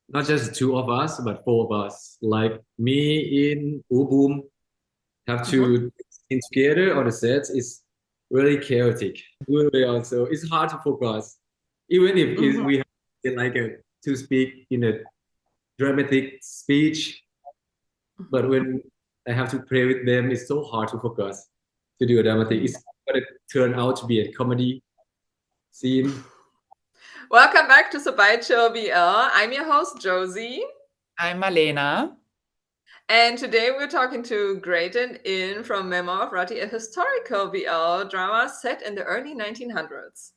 not just the two of us, but four of us. Like me in Ubum have Mhm. to in together on the sets is really chaotic. Really also, it's hard to focus. Even if Mhm. we have like to speak in a dramatic speech, but Mhm. when I have to play with them, it's so hard to focus to do a dramatic. Mhm. It's gonna turn out to be a comedy scene. Welcome back to SabaiChillBL. I'm your host, Josie. I'm Malena. And today we're talking to Grayton In from Memoir of Rati, a historical BL drama set in the early 1900s.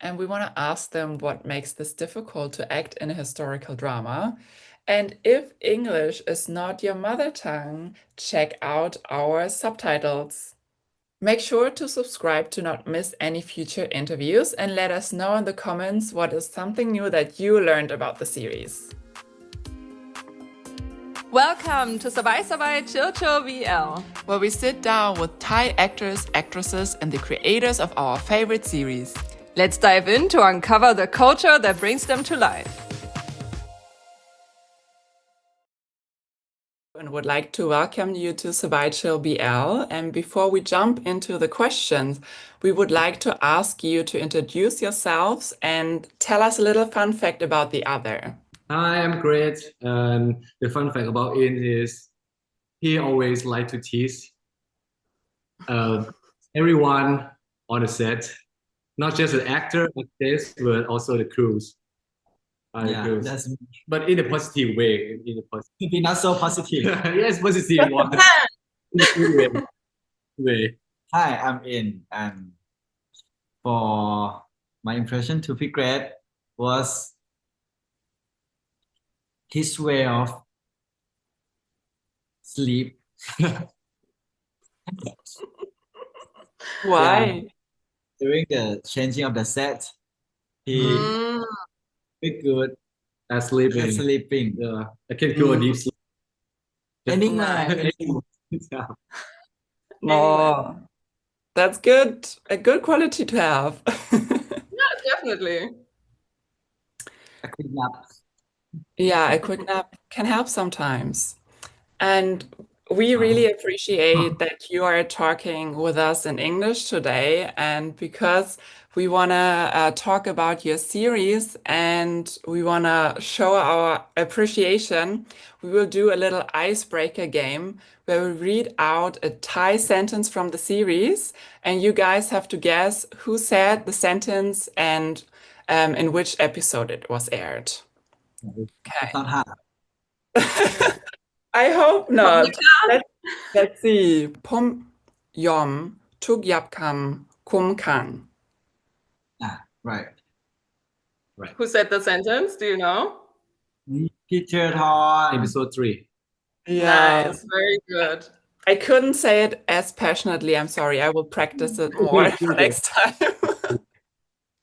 And we want to ask them what makes this difficult to act in a historical drama. And if English is not your mother tongue, check out our subtitles. Make sure to subscribe to not miss any future interviews and let us know in the comments what is something new that you learned about the series. Welcome to Sabai Chill Chill BL, where we sit down with Thai actors, actresses, and the creators of our favorite series. Let's dive in to uncover the culture that brings them to life. And would like to welcome you to SabaiChillBL. And before we jump into the questions, we would like to ask you to introduce yourselves and tell us a little fun fact about the other. Hi, I'm great. And the fun fact about Ian is he always like to tease uh, everyone on the set, not just the actor, actress, but also the crews. Yeah, crews. that's But in a positive way. In a positive. maybe not so positive. Yes, positive one. In a good way. Hi, I'm In, and for my impression to be great was his way of sleep. Why? During the changing of the set, he very good At sleeping. at sleeping. Yeah, I can go Mm. deep sleep. Anyway, Yeah. Oh, that's good. A good quality to have. Yeah, definitely. a quick nap. Yeah, a quick nap can help sometimes. And we really appreciate that you are talking with us in English today. And because we want to talk about your series and we want to show our appreciation, we will do a little icebreaker game where we read out a Thai sentence from the series. And you guys have to guess who said the sentence and in which episode it was aired. Okay. It's not hard. I hope not. Public Let's see ผมยอมทุกยับคำคุ้มขัง Right. Who said the sentence? Do you know? Teacher Thorn. Episode 3. Yeah, Nice, very good. I couldn't say it as passionately. I'm sorry. I will practice it more for next time.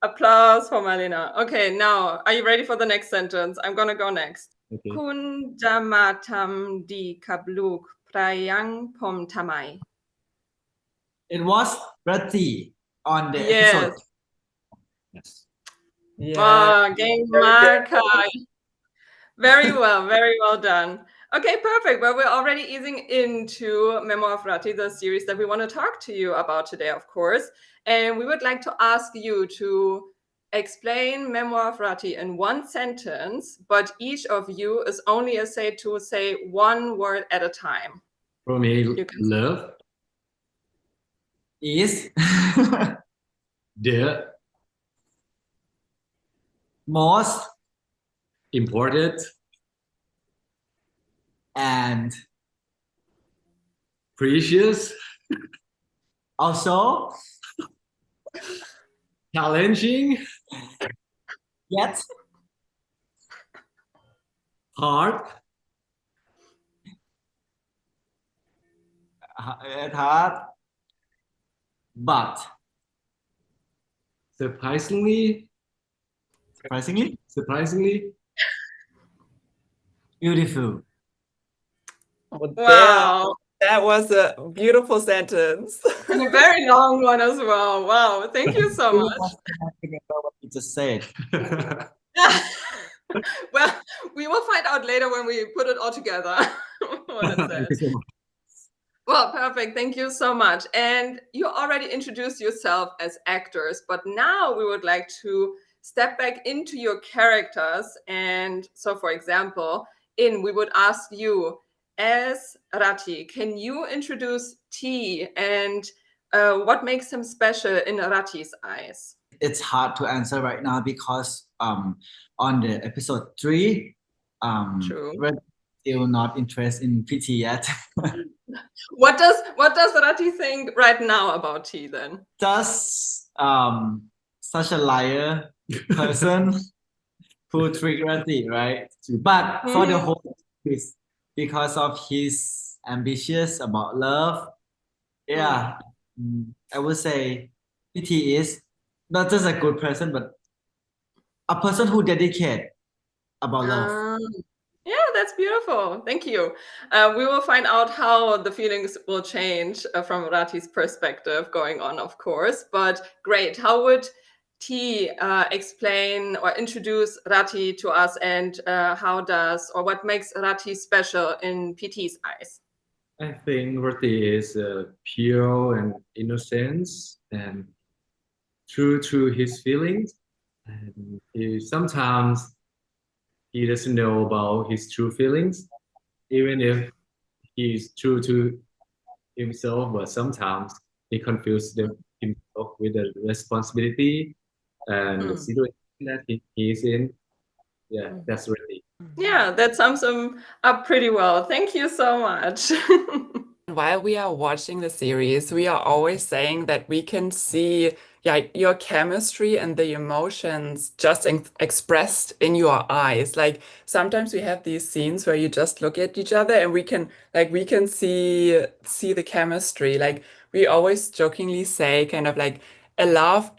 Applause for Malena. Okay, now, are you ready for the next sentence? I'm gonna go next. Okay. คุณจะมาทำดีกับลูกพระยังผมทำไม It was Rati on the Yes. episode. Yes. Wow, เก่งมากค่ะ Very well done. Okay, perfect. Well, we're already easing into Memoir of Rati, the series that we want to talk to you about today, of course. And we would like to ask you to explain Memoir of Rati in one sentence, but each of you is only essayed to say one word at a time. For me, You can- love Is the most important and precious also challenging yet hard hard but surprisingly beautiful. Oh, Wow. that was a beautiful sentence. And a very long one as well. Wow. Thank you so much. I think about what you just said. Well, we will find out later when we put it all together what it Thank says. you so much. Well, perfect. Thank you so much. And you already introduced yourself as actors, but now we would like to step back into your characters. And so, for example, we would ask you, as Rati, can you introduce T and what makes him special in Rati's eyes? It's hard to answer right now because on the episode 3, True. we're still not interested in PT yet. What does Rati think right now about T then? Just such a liar person who triggered it, right? But for the whole series, because of his ambitious about love, yeah, I would say PT is not just a good person, but a person who dedicate about love. Yeah, that's beautiful. Thank you. We will find out how the feelings will change from Rati's perspective going on, of course. But great. How would T explain or introduce Rati to us, and what makes Rati special in PT's eyes? I think Rati is pure and innocent and true to his feelings. And sometimes he doesn't know about his true feelings, even if he's true to himself, but sometimes he confuses himself with the responsibility and the situation that he's in. Yeah, that's really. Yeah, that sums him up pretty well. Thank you so much. While we are watching the series, we are always saying that we can see your chemistry and the emotions just expressed in your eyes. Like sometimes we have these scenes where you just look at each other and we can see the chemistry. Like we always jokingly say kind of like a love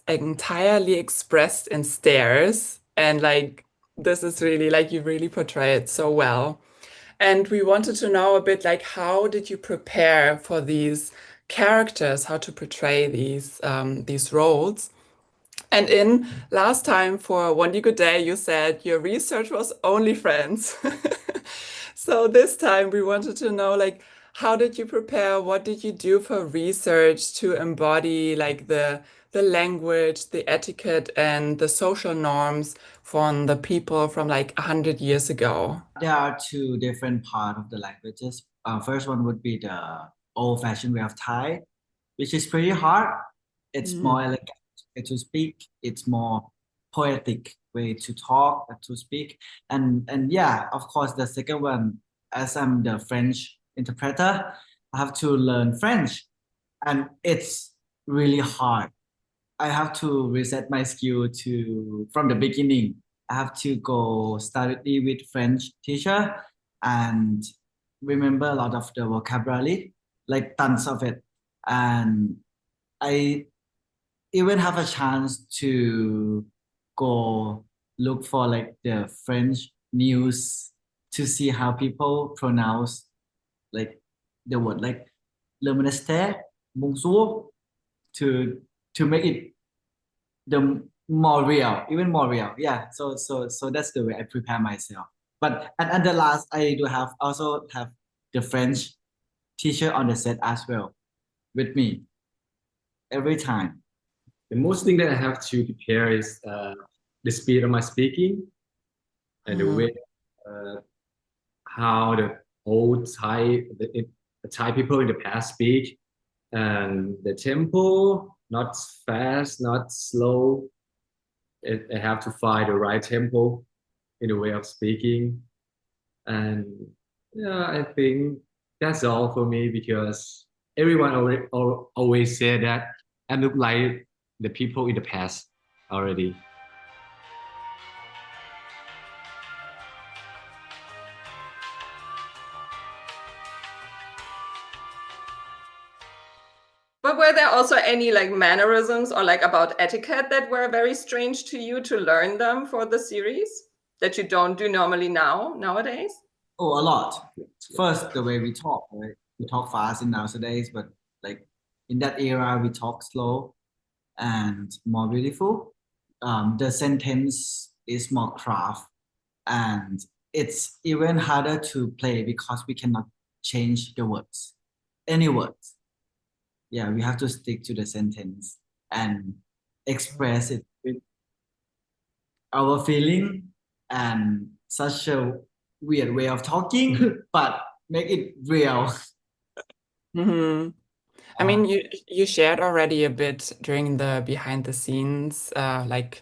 entirely expressed in stares, and like this is really like you really portray it so well. And we wanted to know a bit like how did you prepare for these characters, how to portray these roles? And in last time for One Good Day, you said your research was only friends. So this time we wanted to know like how did you prepare? What did you do for research to embody like the language, the etiquette, and the social norms from the people from like 100 years ago? There are two different parts of the languages. First one would be the old-fashioned way of Thai, which is pretty hard. It's more elegant to speak. It's more poetic way to talk and to speak. And yeah, of course, the second one, as I'm the French interpreter, I have to learn French, and it's really hard. I have to reset my skill from the beginning. I have to go study with French teacher and remember a lot of the vocabulary, like tons of it. And I even have a chance to go look for like the French news to see how people pronounce like the word like le monastère, bonjour, to make it the more real, even more real. Yeah. So that's the way I prepare myself. But and the last I do have also have the French teacher on the set as well with me every time. The most thing that I have to prepare is the speed of my speaking and the way how the old Thai the Thai people in the past speak, and the tempo, not fast, not slow. I have to find the right tempo in the way of speaking. And yeah, I think that's all for me because everyone always said that I look like the people in the past already. But were there also any like mannerisms or like about etiquette that were very strange to you to learn them for the series that you don't do normally nowadays? Oh, a lot. First, the way we talk, right? We talk fast in nowadays, but like in that era, we talk slow and more beautiful. The sentence is more craft and it's even harder to play because we cannot change the words, any words. Yeah, we have to stick to the sentence and express it with our feeling and such a weird way of talking, but make it real. Hmm. I mean, you shared already a bit during the behind the scenes, like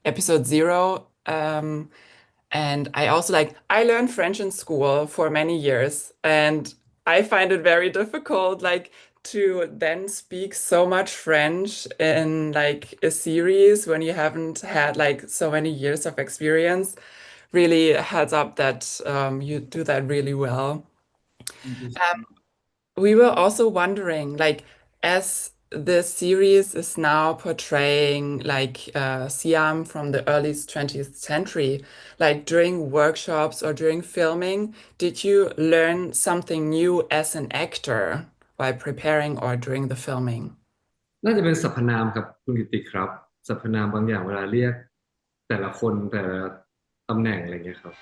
episode 0. And I also I learned French in school for many years, and I find it very difficult, to then speak so much French in a series when you haven't had so many years of experience. Really heads up that you do that really well. Thank you. We were also wondering, as the series is now portraying Siam from the early 20th century, during workshops or during filming, did you learn something new as an actor while preparing or during the filming? น่าจะเป็นสรรพนามครับคุณกิติครับสรรพนามบางอย่างเวลาเรียกแต่ละคนแต่ละตำแหน่งอะไรเงี้ยครับ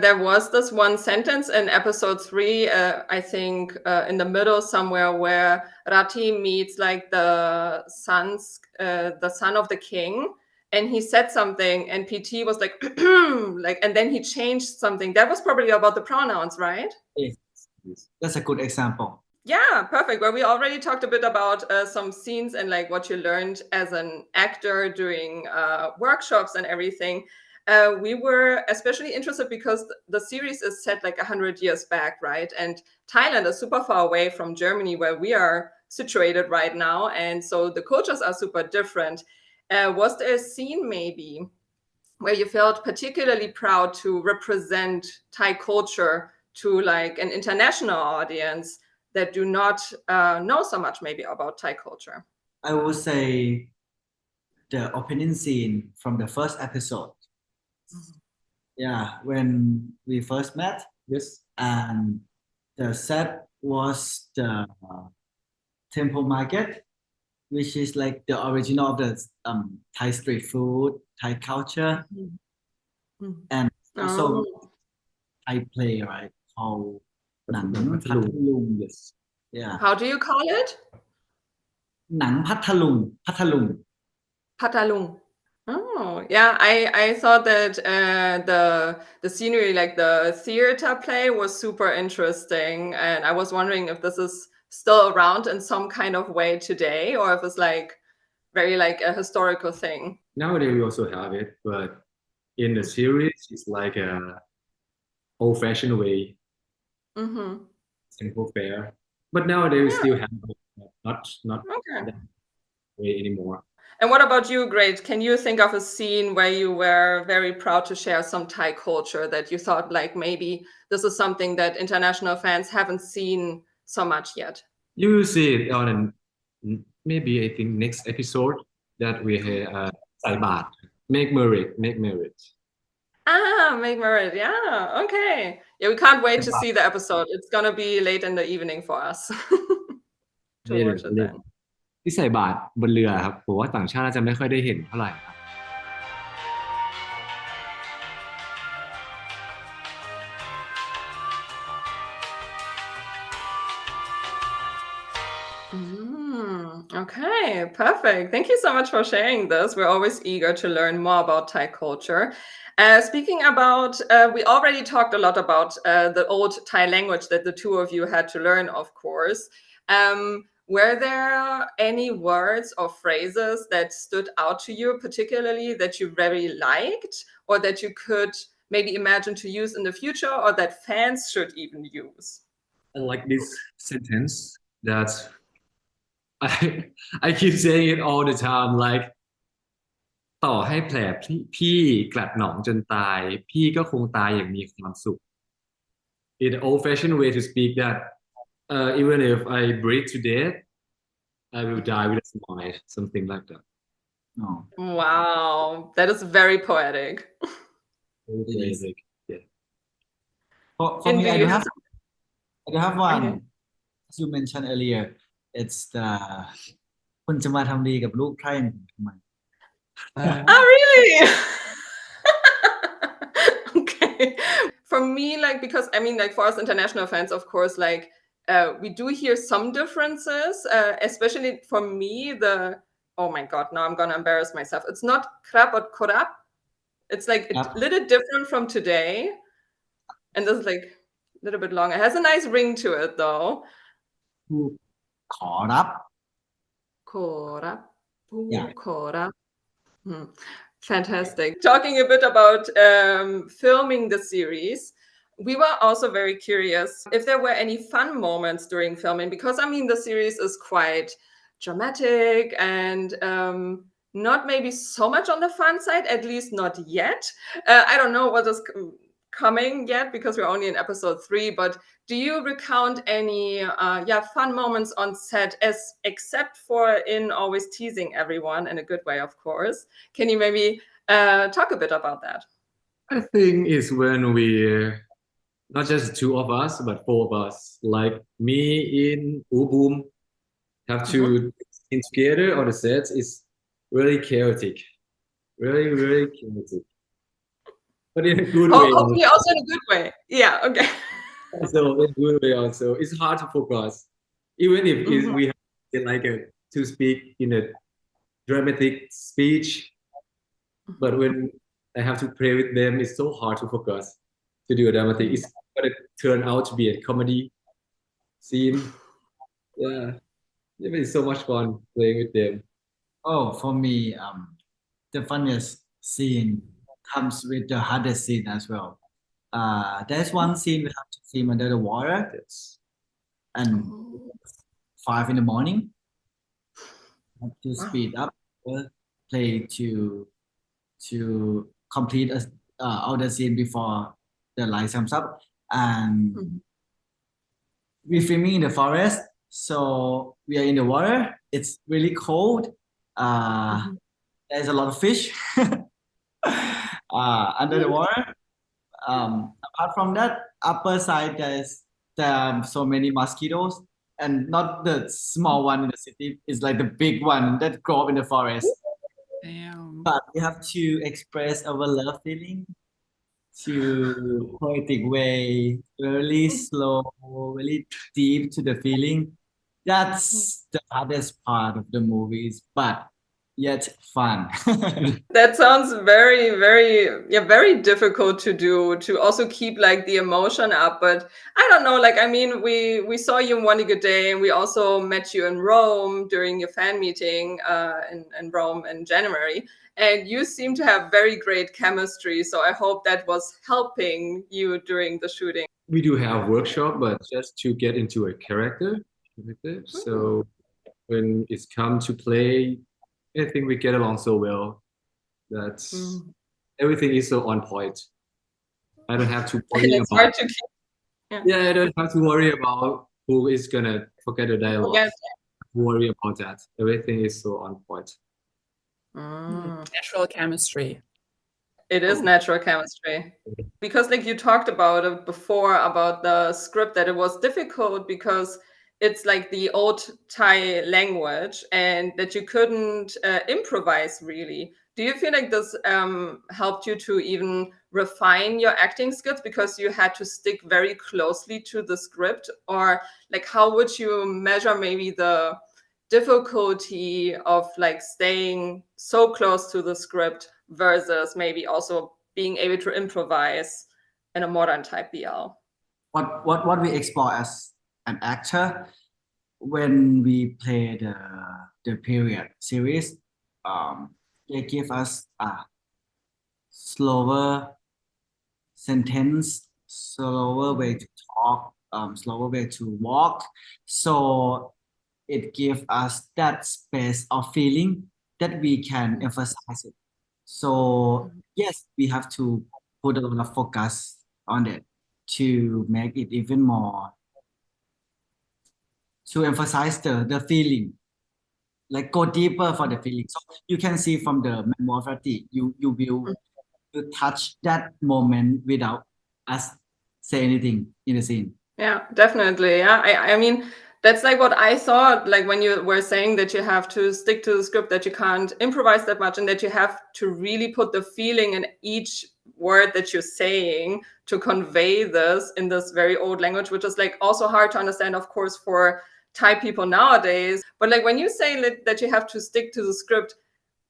There was this one sentence in episode 3, I think in the middle somewhere, where Rati meets the son of the king, and he said something, and PT was like, and then he changed something. That was probably about the pronouns, right? Yes. That's a good example. Yeah, perfect. Well, we already talked a bit about some scenes and what you learned as an actor during workshops and everything. We were especially interested because the series is set 100 years back, right? And Thailand is super far away from Germany, where we are situated right now. And so the cultures are super different. Was there a scene maybe where you felt particularly proud to represent Thai culture to an international audience that do not know so much maybe about Thai culture? I would say the opening scene from the first episode. Yeah, when we first met. Yes. And the set was the temple market, which is the original of the Thai street food, Thai culture, and also Thai play, right? Called หนังพัทลุง Yes. Yeah. How do you call it? หนังพัทลุง Patalung. Oh, yeah. I thought that the scenery, the theater play, was super interesting, and I was wondering if this is still around in some kind of way today, or if it's very a historical thing. Nowadays we also have it, but in the series it's a old-fashioned way, simple fare. But nowadays we still have it, not Okay. that way anymore. And what about you, Great? Can you think of a scene where you were very proud to share some Thai culture that you thought maybe this is something that international fans haven't seen so much yet? You will see it on maybe I think next episode that we have Sabai, make merit. Make merit. Yeah. Okay. Yeah, we can't wait to see the episode. It's gonna be late in the evening for us to watch it then. ที่ใส่บาตรบนเรือครับผมว่าต่างชาติจะไม่ค่อยได้เห็นเท่าไหร่ครับ Okay, perfect. Thank you so much for sharing this. We're always eager to learn more about Thai culture. Speaking about, we already talked a lot about the old Thai language that the two of you had to learn, of course. Were there any words or phrases that stood out to you particularly that you very liked, or that you could maybe imagine to use in the future, or that fans should even use? I like this sentence that I keep saying it all the time, ต่อให้แผลพี่กลัดหนองจนตายพี่ก็คงตายอย่างมีความสุข In the old-fashioned way to speak that even if I breathe to death, I will die with a smile, something like that. Oh. Wow, that is very poetic. Very basic. Yeah. For me, I do have I do have one. Okay. As you mentioned earlier, it's the คุณจะมาทำดีกับลูกใครทำไม Oh, really? Okay. For me, like, because I mean, like, for us international fans, of course, like, we do hear some differences, especially for me, oh my God, now I'm gonna embarrass myself. It's not krap but korap. It's like a Krap. little different from today. And this is like a little bit longer. It has a nice ring to it, though. ขอรับ Korap. Yeah. Korap. Fantastic. Talking a bit about filming the series, we were also very curious if there were any fun moments during filming, because I mean, the series is quite dramatic and not maybe so much on the fun side, at least not yet. I don't know what is coming yet because we're only in episode 3, but do you recount any fun moments on set, except for in always teasing everyone in a good way, of course? Can you maybe talk a bit about that? I think it's when we, not just two of us, but 4 of us, like me in Ubum, have to sing together on the sets. It's really chaotic. Really, really chaotic. But in a good way. Hopefully also in a good way. Yeah, okay. Also, in a good way also. It's hard to focus. Even if we have to speak in a dramatic speech, but when I have to play with them, it's so hard to focus to do a dramatic. It's gonna turn out to be a comedy scene. Yeah, it's so much fun playing with them. Oh, for me, the funniest scene comes with the hardest scene as well. There's one scene we have to film under the water, and 5 in the morning. Have to speed up, play to complete all the scene before the light comes up, and we're filming in the forest, so we are in the water. It's really cold. There's a lot of fish under the water. Apart from that, upper side there's so many mosquitoes, and not the small one in the city. It's like the big one that grow up in the forest. Damn. But we have to express our love feeling to poetic way, really slow, really deep to the feeling. That's the hardest part of the movies, but yet fun. That sounds very, very, very difficult to do, to also keep like the emotion up. But I don't know, like, I mean, we saw you in One Good Day, and we also met you in Rome during your fan meeting in Rome in January. And you seem to have very great chemistry. So I hope that was helping you during the shooting. We do have workshop, but just to get into a character. So when it's come to play, I think we get along so well that everything is so on point. I don't have to worry It's about. hard to keep. I don't have to worry about who is gonna forget the dialogue. Yes. Worry about that. Everything is so on point. Natural chemistry. It is natural chemistry. Because like you talked about it before, about the script, that it was difficult because it's like the old Thai language and that you couldn't improvise really. Do you feel like this helped you to even refine your acting skills because you had to stick very closely to the script? Or like how would you measure maybe the difficulty of like staying so close to the script versus maybe also being able to improvise in a modern type BL? What we explore as an actor when we play the period series, they give us a slower sentence, slower way to talk, slower way to walk. So it gives us that space of feeling that we can emphasize it. So yes, we have to put a lot of focus on it to make it even more, to emphasize the feeling, like go deeper for the feeling. So you can see from the Memoir of Rati, you will touch that moment without us say anything in the scene. Yeah, definitely. Yeah, I mean, that's like what I thought, like when you were saying that you have to stick to the script, that you can't improvise that much, and that you have to really put the feeling in each word that you're saying to convey this in this very old language, which is like also hard to understand, of course, for Thai people nowadays. But like when you say that you have to stick to the script,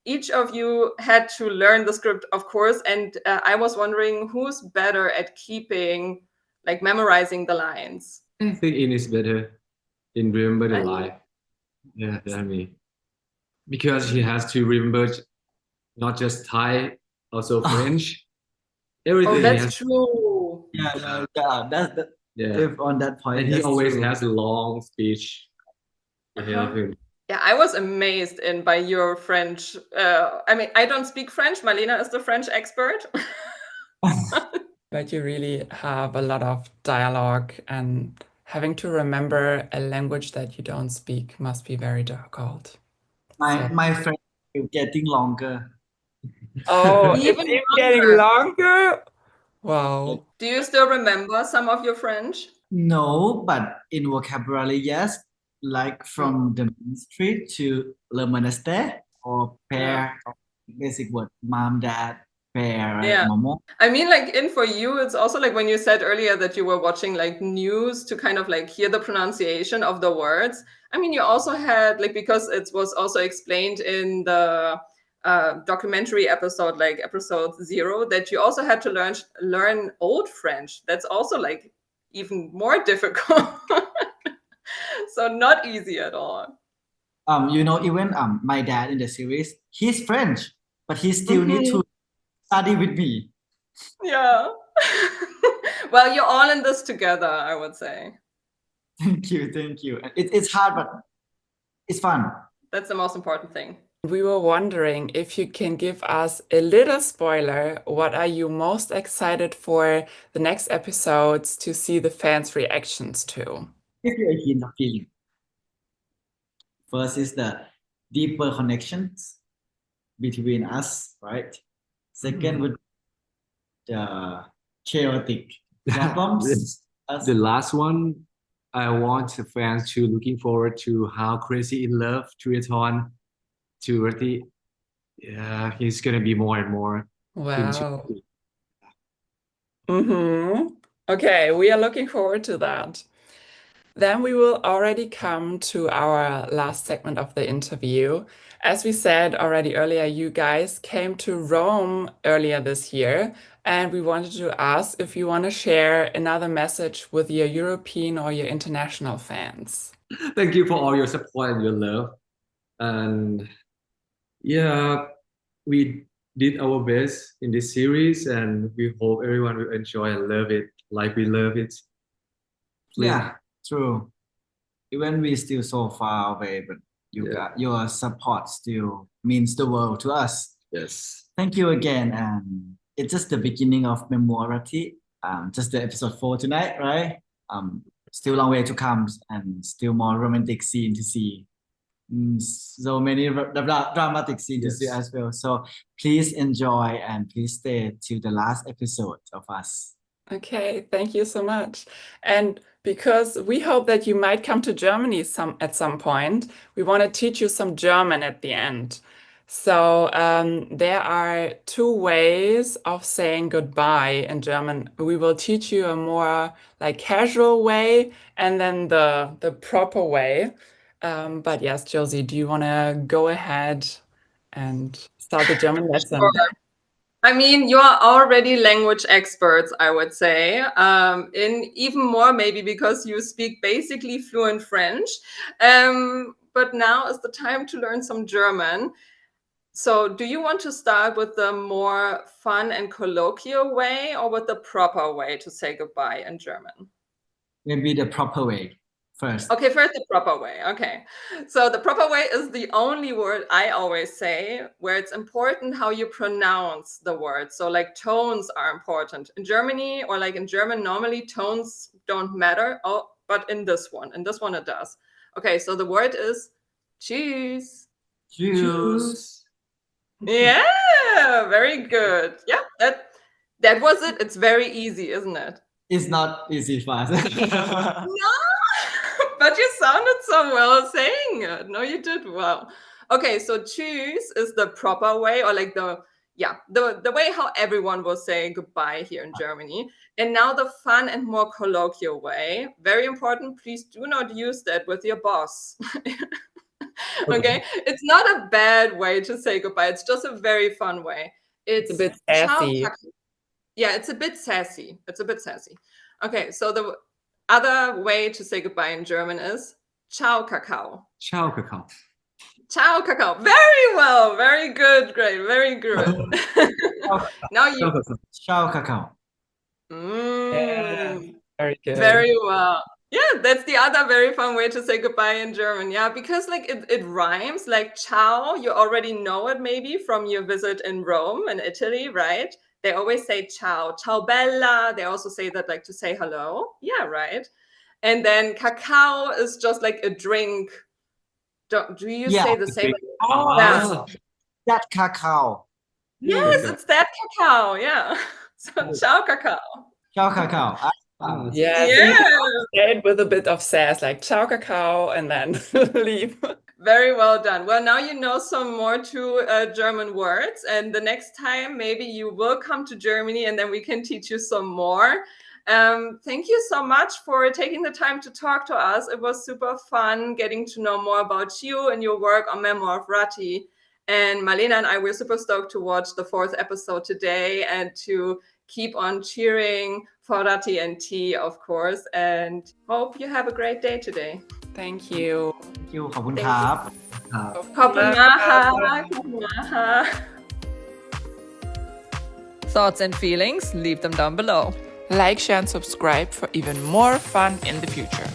each of you had to learn the script, of course, and I was wondering who's better at keeping, like memorizing the lines. I think In is better in remember the I- line. Yeah, definitely. Because he has to remember not just Thai, also French. Everything Oh, he that's has. true. Yeah, that's the Yeah. if on that point. And he that's always true. has a long speech to help him. Yeah, I was amazed by your French. I mean, I don't speak French. Marlena is the French expert. But you really have a lot of dialogue, and having to remember a language that you don't speak must be very difficult. My friend is getting longer. Oh, Even it's getting longer. Wow. Do you still remember some of your French? No, but in vocabulary, yes. Like from the ministry to le monastère or père, basic word, mom, dad, père, right? Yeah. Momo. I mean, like for you, it's also like when you said earlier that you were watching like news to kind of like hear the pronunciation of the words. I mean, you also had like, because it was also explained in the documentary episode, like episode 0, that you also had to learn Old French. That's also like even more difficult. So not easy at all. Even my dad in the series, he's French, but he still need to study with me. Yeah. Well, you're all in this together, I would say. Thank you. It's hard, but it's fun. That's the most important thing. We were wondering if you can give us a little spoiler. What are you most excited for the next episodes to see the fans' reactions to? Give you a hint of feeling. First is the deeper connections between us, right? Second would the chaotic problems. The last one, I want the fans to looking forward to how crazy in love Triathlon to Rati. Yeah, he's gonna be more and more Wow. into. Okay, we are looking forward to that. Then we will already come to our last segment of the interview. As we said already earlier, you guys came to Rome earlier this year, and we wanted to ask if you want to share another message with your European or your international fans. Thank you for all your support and your love. And yeah, we did our best in this series, and we hope everyone will enjoy and love it like we love it. Yeah, true. Even we still so far away, but your support still means the world to us. Yes. Thank you again, and it's just the beginning of Memoir of Rati. Just the episode 4 tonight, right? Still long way to come, and still more romantic scene to see. So many dramatic scenes to see as well. So please enjoy and please stay till the last episode of us. Okay, thank you so much. And because we hope that you might come to Germany at some point, we want to teach you some German at the end. So there are 2 ways of saying goodbye in German. We will teach you a more like casual way and then the proper way. But yes, Josie, do you want to go ahead and start the German lesson? Sure. I mean, you are already language experts, I would say, in even more maybe because you speak basically fluent French. But now is the time to learn some German. So do you want to start with the more fun and colloquial way or with the proper way to say goodbye in German? Maybe the proper way first. Okay, first the proper way. Okay. So the proper way is the only word I always say where it's important how you pronounce the word. So like tones are important. In Germany or like in German, normally tones don't matter. Oh, but in this one it does. Okay, so the word is cheese. Cheers. Yeah, very good. Yeah, that was it. It's very easy, isn't it? It's not easy for us. No, but you sounded so well saying it. No, you did well. Okay, so tschüss is the proper way, or like the way how everyone will say goodbye here in Germany. And now the fun and more colloquial way. Very important, please do not use that with your boss. Okay, it's not a bad way to say goodbye. It's just a very fun way. It's a bit ciao, sassy. kakao. Yeah, it's a bit sassy. It's a bit sassy. Okay, so the other way to say goodbye in German is ciao, kakao. Ciao, kakao. Ciao, kakao. Very well. Very good. Great. Very good. Now you. Ciao, kakao. Yeah, very good. Very well. Yeah, that's the other very fun way to say goodbye in German. Yeah, because like it rhymes. Like ciao, you already know it maybe from your visit in Rome in Italy, right? They always say ciao, ciao bella. They also say that like to say hello. Yeah, right. And then kakao is just like a drink. Do you Yeah. say the same? Oh, Yeah. That kakao. Yes, it's that kakao. Yeah. So ciao, kakao. Ciao, kakao. yeah. So you Yeah. can say it with a bit of sass, like ciao kakao, and then leave. Very well done. Well, now you know some more two German words, and the next time maybe you will come to Germany, and then we can teach you some more. Thank you so much for taking the time to talk to us. It was super fun getting to know more about you and your work on Memoir of Rati. And Marlena and I were super stoked to watch the 4th episode today and to keep on cheering for Rati and tea, of course. And hope you have a great day today. Thank you. Thank you ขอบคุณครับ ขอบคุณมากค่ะขอบคุณมากค่ะ Thoughts and feelings? Leave them down below. Like, share, and subscribe for even more fun in the future.